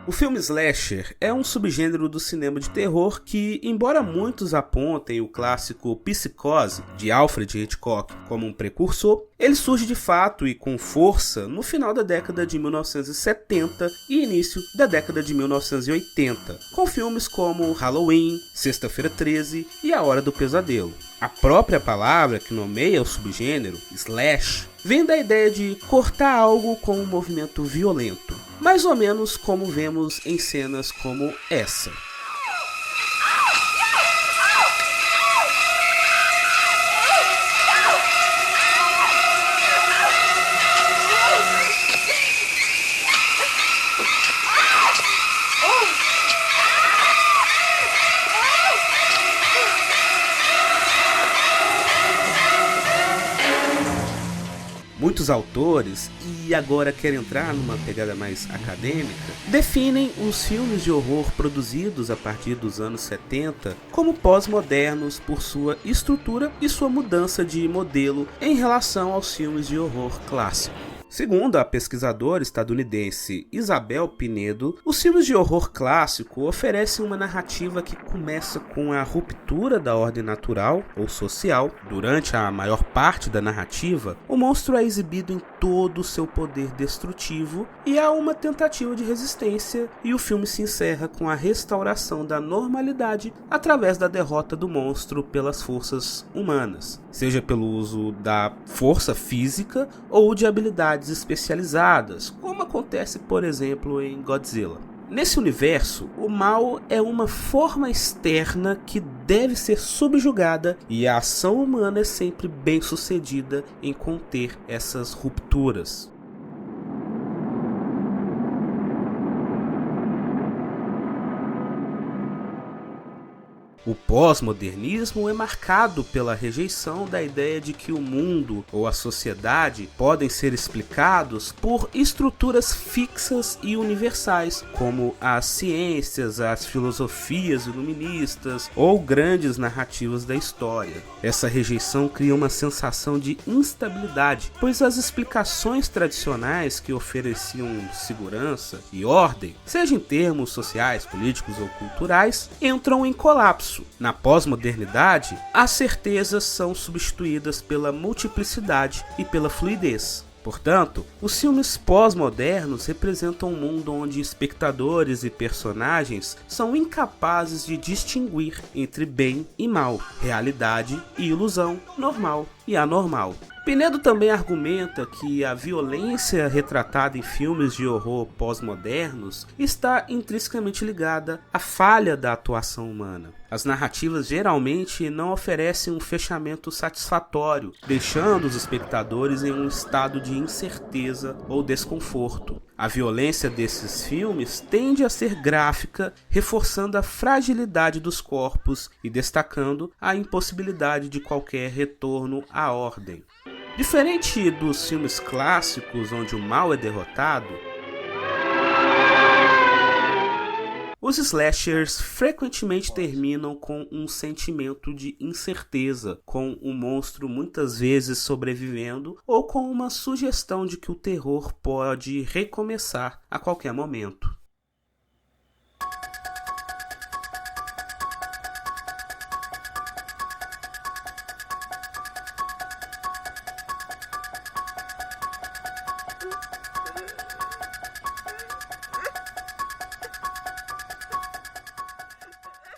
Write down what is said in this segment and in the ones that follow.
O filme slasher é um subgênero do cinema de terror que, embora muitos apontem o clássico Psicose, de Alfred Hitchcock, como um precursor, ele surge de fato e com força no final da década de 1970 e início da década de 1980, com filmes como Halloween, Sexta-feira 13 e A Hora do Pesadelo. A própria palavra que nomeia o subgênero, slash, vem da ideia de cortar algo com um movimento violento, mais ou menos como vemos em cenas como essa. Muitos autores, e agora quero entrar numa pegada mais acadêmica, definem os filmes de horror produzidos a partir dos anos 70 como pós-modernos por sua estrutura e sua mudança de modelo em relação aos filmes de horror clássico. Segundo a pesquisadora estadunidense Isabel Pinedo, os filmes de horror clássico oferecem uma narrativa que começa com a ruptura da ordem natural ou social. Durante a maior parte da narrativa, o monstro é exibido em todo o seu poder destrutivo e há uma tentativa de resistência, e o filme se encerra com a restauração da normalidade através da derrota do monstro pelas forças humanas, seja pelo uso da força física ou de habilidades especializadas, como acontece, por exemplo, em Godzilla. Nesse universo, o mal é uma forma externa que deve ser subjugada, e a ação humana é sempre bem sucedida em conter essas rupturas. O pós-modernismo é marcado pela rejeição da ideia de que o mundo ou a sociedade podem ser explicados por estruturas fixas e universais, como as ciências, as filosofias iluministas ou grandes narrativas da história. Essa rejeição cria uma sensação de instabilidade, pois as explicações tradicionais que ofereciam segurança e ordem, seja em termos sociais, políticos ou culturais, entram em colapso. Na pós-modernidade, as certezas são substituídas pela multiplicidade e pela fluidez. Portanto, os filmes pós-modernos representam um mundo onde espectadores e personagens são incapazes de distinguir entre bem e mal, realidade e ilusão, normal e anormal. Pinedo também argumenta que a violência retratada em filmes de horror pós-modernos está intrinsecamente ligada à falha da atuação humana. As narrativas geralmente não oferecem um fechamento satisfatório, deixando os espectadores em um estado de incerteza ou desconforto. A violência desses filmes tende a ser gráfica, reforçando a fragilidade dos corpos e destacando a impossibilidade de qualquer retorno à ordem. Diferente dos filmes clássicos onde o mal é derrotado, os slashers frequentemente terminam com um sentimento de incerteza, com o monstro muitas vezes sobrevivendo ou com uma sugestão de que o terror pode recomeçar a qualquer momento.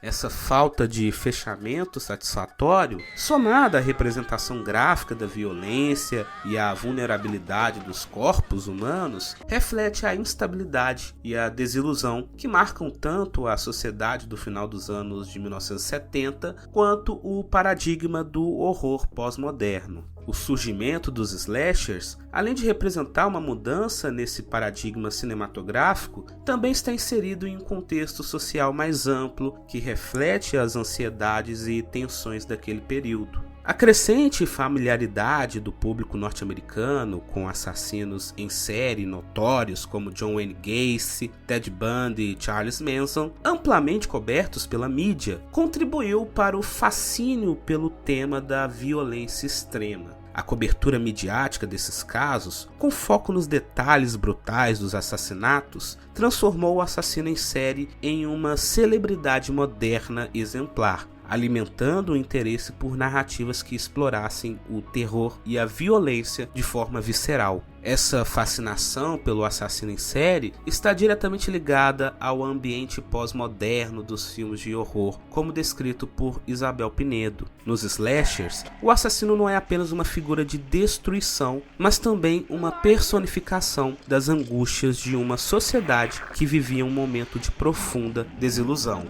Essa falta de fechamento satisfatório, somada à representação gráfica da violência e à vulnerabilidade dos corpos humanos, reflete a instabilidade e a desilusão que marcam tanto a sociedade do final dos anos de 1970 quanto o paradigma do horror pós-moderno. O surgimento dos slashers, além de representar uma mudança nesse paradigma cinematográfico, também está inserido em um contexto social mais amplo que reflete as ansiedades e tensões daquele período. A crescente familiaridade do público norte-americano com assassinos em série notórios como John Wayne Gacy, Ted Bundy e Charles Manson, amplamente cobertos pela mídia, contribuiu para o fascínio pelo tema da violência extrema. A cobertura midiática desses casos, com foco nos detalhes brutais dos assassinatos, transformou o assassino em série em uma celebridade moderna exemplar, alimentando o interesse por narrativas que explorassem o terror e a violência de forma visceral. Essa fascinação pelo assassino em série está diretamente ligada ao ambiente pós-moderno dos filmes de horror, como descrito por Isabel Pinedo. Nos slashers, o assassino não é apenas uma figura de destruição, mas também uma personificação das angústias de uma sociedade que vivia um momento de profunda desilusão.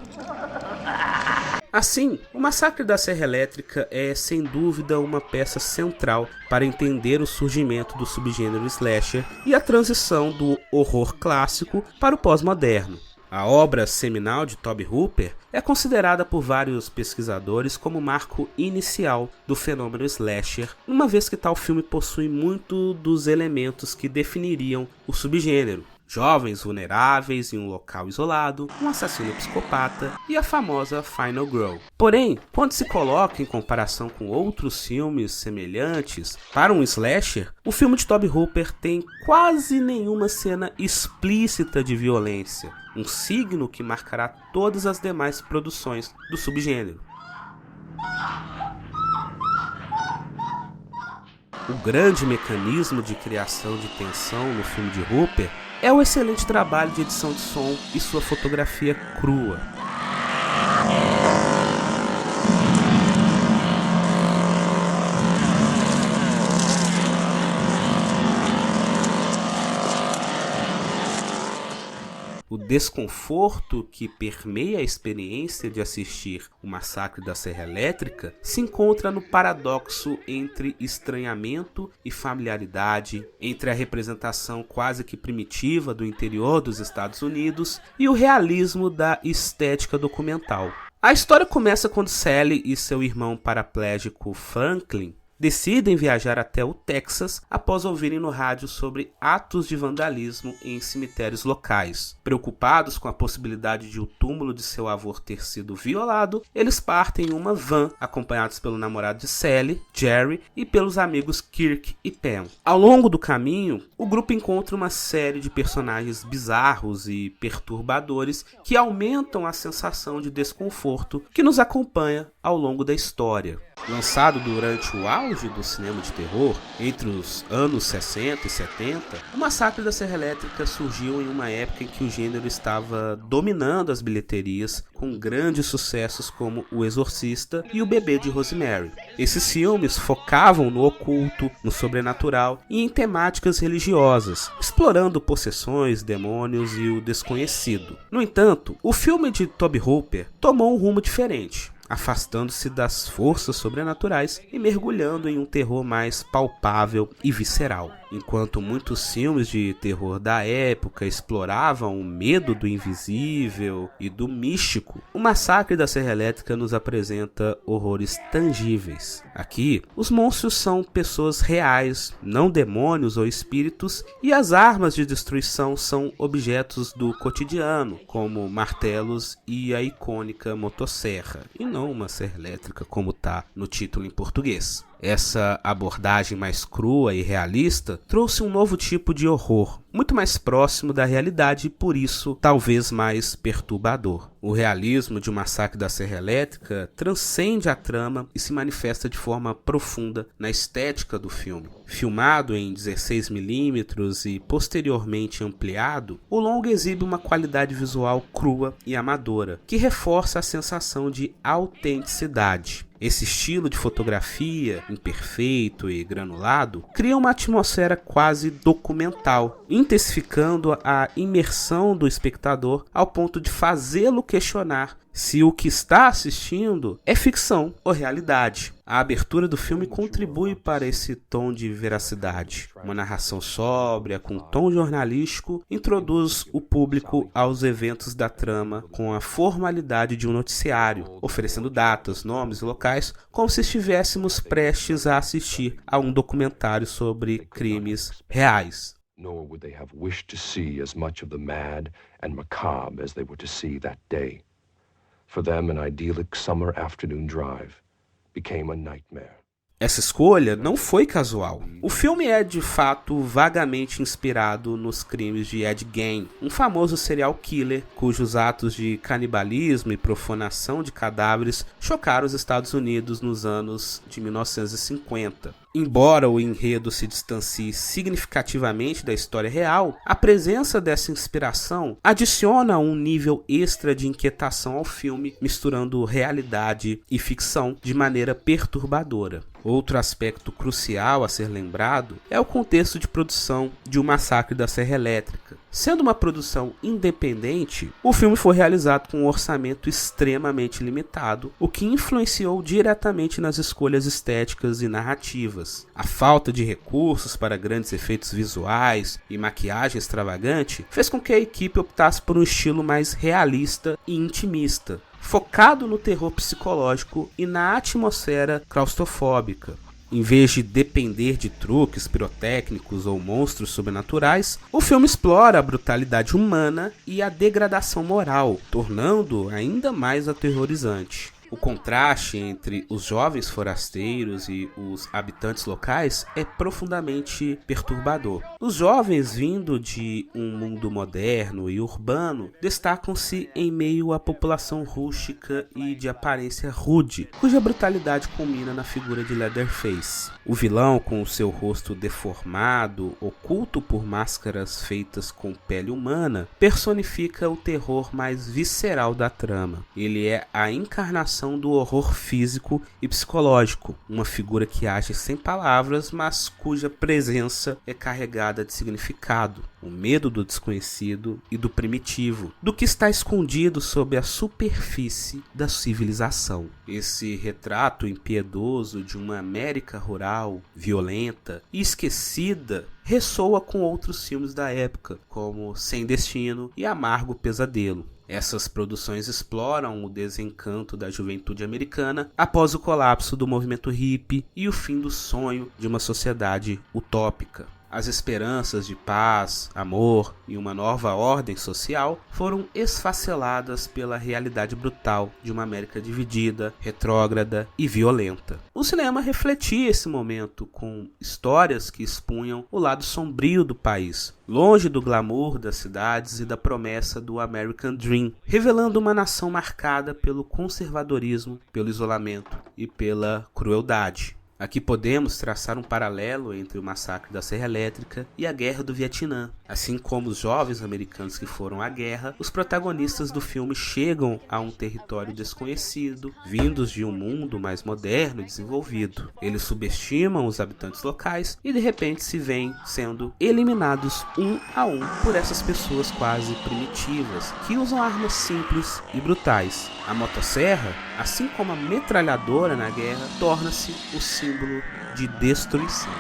Assim, o Massacre da Serra Elétrica é sem dúvida uma peça central para entender o surgimento do subgênero slasher e a transição do horror clássico para o pós-moderno. A obra seminal de Tobe Hooper é considerada por vários pesquisadores como o marco inicial do fenômeno slasher, uma vez que tal filme possui muito dos elementos que definiriam o subgênero. Jovens vulneráveis em um local isolado, um assassino psicopata e a famosa Final Girl. Porém, quando se coloca em comparação com outros filmes semelhantes para um slasher, o filme de Tobe Hooper tem quase nenhuma cena explícita de violência, um signo que marcará todas as demais produções do subgênero. O grande mecanismo de criação de tensão no filme de Hooper é o excelente trabalho de edição de som e sua fotografia crua. O desconforto que permeia a experiência de assistir o Massacre da Serra Elétrica se encontra no paradoxo entre estranhamento e familiaridade, entre a representação quase que primitiva do interior dos Estados Unidos e o realismo da estética documental. A história começa quando Sally e seu irmão paraplégico Franklin decidem viajar até o Texas após ouvirem no rádio sobre atos de vandalismo em cemitérios locais. Preocupados com a possibilidade de o túmulo de seu avô ter sido violado, eles partem em uma van, acompanhados pelo namorado de Sally, Jerry, e pelos amigos Kirk e Pam. Ao longo do caminho, o grupo encontra uma série de personagens bizarros e perturbadores que aumentam a sensação de desconforto que nos acompanha ao longo da história. Lançado durante o auge do cinema de terror, entre os anos 60 e 70, o Massacre da Serra Elétrica surgiu em uma época em que o gênero estava dominando as bilheterias, com grandes sucessos como O Exorcista e O Bebê de Rosemary. Esses filmes focavam no oculto, no sobrenatural e em temáticas religiosas, explorando possessões, demônios e o desconhecido. No entanto, o filme de Tobe Hooper tomou um rumo diferente, afastando-se das forças sobrenaturais e mergulhando em um terror mais palpável e visceral. Enquanto muitos filmes de terror da época exploravam o medo do invisível e do místico, o Massacre da Serra Elétrica nos apresenta horrores tangíveis. Aqui, os monstros são pessoas reais, não demônios ou espíritos, e as armas de destruição são objetos do cotidiano, como martelos e a icônica motosserra, e não uma serra elétrica como está no título em português. Essa abordagem mais crua e realista trouxe um novo tipo de horror, muito mais próximo da realidade e por isso talvez mais perturbador. O realismo de O Massacre da Serra Elétrica transcende a trama e se manifesta de forma profunda na estética do filme. Filmado em 16mm e posteriormente ampliado, o longa exibe uma qualidade visual crua e amadora, que reforça a sensação de autenticidade. Esse estilo de fotografia, imperfeito e granulado, cria uma atmosfera quase documental, intensificando a imersão do espectador ao ponto de fazê-lo questionar se o que está assistindo é ficção ou realidade. A abertura do filme contribui para esse tom de veracidade. Uma narração sóbria, com tom jornalístico, introduz o público aos eventos da trama com a formalidade de um noticiário, oferecendo datas, nomes e locais, como se estivéssemos prestes a assistir a um documentário sobre crimes reais. Nor would they have wished to see as much of the mad and macabre as they were to see that day. For them, an idyllic summer afternoon drive became a nightmare. Essa escolha não foi casual. O filme é, de fato, vagamente inspirado nos crimes de Ed Gein, um famoso serial killer cujos atos de canibalismo e profanação de cadáveres chocaram os Estados Unidos nos anos de 1950. Embora o enredo se distancie significativamente da história real, a presença dessa inspiração adiciona um nível extra de inquietação ao filme, misturando realidade e ficção de maneira perturbadora. Outro aspecto crucial a ser lembrado é o contexto de produção de O Massacre da Serra Elétrica. Sendo uma produção independente, o filme foi realizado com um orçamento extremamente limitado, o que influenciou diretamente nas escolhas estéticas e narrativas. A falta de recursos para grandes efeitos visuais e maquiagem extravagante fez com que a equipe optasse por um estilo mais realista e intimista, focado no terror psicológico e na atmosfera claustrofóbica. Em vez de depender de truques pirotécnicos ou monstros sobrenaturais, o filme explora a brutalidade humana e a degradação moral, tornando-o ainda mais aterrorizante. O contraste entre os jovens forasteiros e os habitantes locais é profundamente perturbador. Os jovens, vindo de um mundo moderno e urbano, destacam-se em meio à população rústica e de aparência rude, cuja brutalidade culmina na figura de Leatherface. O vilão, com o seu rosto deformado, oculto por máscaras feitas com pele humana, personifica o terror mais visceral da trama. Ele é a encarnação do horror físico e psicológico, uma figura que age sem palavras, mas cuja presença é carregada de significado, o medo do desconhecido e do primitivo, do que está escondido sob a superfície da civilização. Esse retrato impiedoso de uma América rural, violenta e esquecida ressoa com outros filmes da época, como Sem Destino e Amargo Pesadelo. Essas produções exploram o desencanto da juventude americana após o colapso do movimento hippie e o fim do sonho de uma sociedade utópica. As esperanças de paz, amor e uma nova ordem social foram esfaceladas pela realidade brutal de uma América dividida, retrógrada e violenta. O cinema refletia esse momento com histórias que expunham o lado sombrio do país, longe do glamour das cidades e da promessa do American Dream, revelando uma nação marcada pelo conservadorismo, pelo isolamento e pela crueldade. Aqui podemos traçar um paralelo entre o Massacre da Serra Elétrica e a Guerra do Vietnã. Assim como os jovens americanos que foram à guerra, os protagonistas do filme chegam a um território desconhecido, vindos de um mundo mais moderno e desenvolvido. Eles subestimam os habitantes locais e de repente se veem sendo eliminados um a um por essas pessoas quase primitivas, que usam armas simples e brutais. A motosserra, assim como a metralhadora na guerra, torna-se o símbolo de destruição.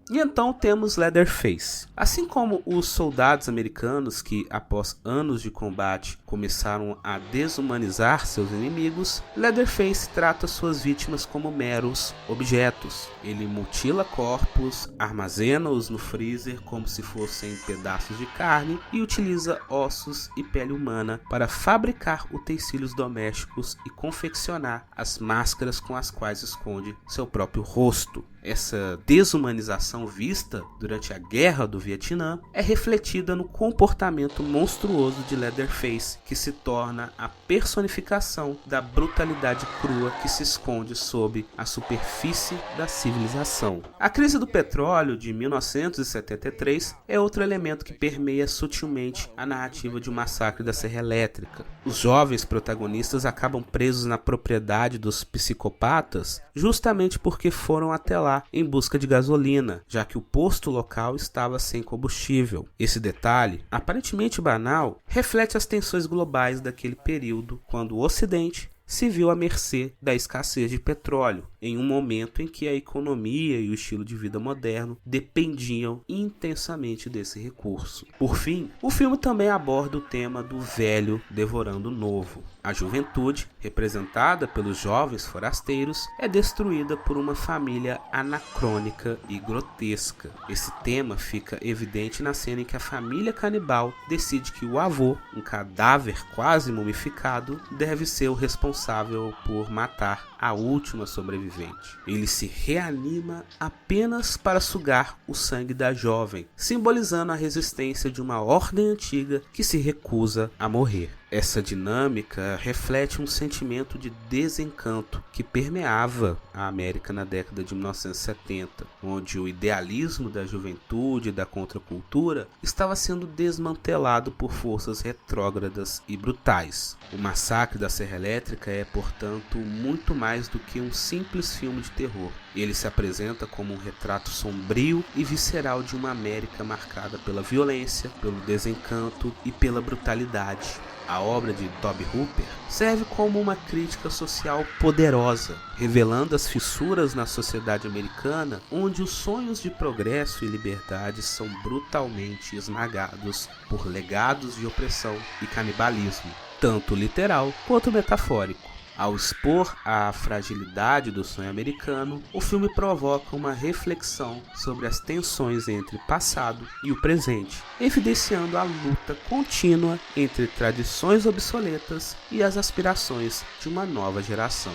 E então temos Leatherface. Assim como os soldados americanos que, após anos de combate, começaram a desumanizar seus inimigos, Leatherface trata suas vítimas como meros objetos. Ele mutila corpos, armazena-os no freezer como se fossem pedaços de carne e utiliza ossos e pele humana para fabricar utensílios domésticos e confeccionar as máscaras com as quais esconde seu próprio rosto. Essa desumanização vista durante a Guerra do Vietnã é refletida no comportamento monstruoso de Leatherface, que se torna a personificação da brutalidade crua que se esconde sob a superfície da civilização. A crise do petróleo de 1973 é outro elemento que permeia sutilmente a narrativa de O Massacre da Serra Elétrica. Os jovens protagonistas acabam presos na propriedade dos psicopatas justamente porque foram até lá em busca de gasolina, já que o posto local estava sem combustível. Esse detalhe, aparentemente banal, reflete as tensões globais daquele período, quando o Ocidente se viu à mercê da escassez de petróleo, em um momento em que a economia e o estilo de vida moderno dependiam intensamente desse recurso. Por fim, o filme também aborda o tema do velho devorando o novo. A juventude, representada pelos jovens forasteiros, é destruída por uma família anacrônica e grotesca. Esse tema fica evidente na cena em que a família canibal decide que o avô, um cadáver quase mumificado, deve ser o responsável responsável por matar a última sobrevivente. Ele se reanima apenas para sugar o sangue da jovem, simbolizando a resistência de uma ordem antiga que se recusa a morrer. Essa dinâmica reflete um sentimento de desencanto que permeava a América na década de 1970, onde o idealismo da juventude e da contracultura estava sendo desmantelado por forças retrógradas e brutais. O Massacre da Serra Elétrica é, portanto, muito mais do que um simples filme de terror. Ele se apresenta como um retrato sombrio e visceral de uma América marcada pela violência, pelo desencanto e pela brutalidade. A obra de Tobe Hooper serve como uma crítica social poderosa, revelando as fissuras na sociedade americana, onde os sonhos de progresso e liberdade são brutalmente esmagados por legados de opressão e canibalismo, tanto literal quanto metafórico. Ao expor a fragilidade do sonho americano, o filme provoca uma reflexão sobre as tensões entre passado e o presente, evidenciando a luta contínua entre tradições obsoletas e as aspirações de uma nova geração.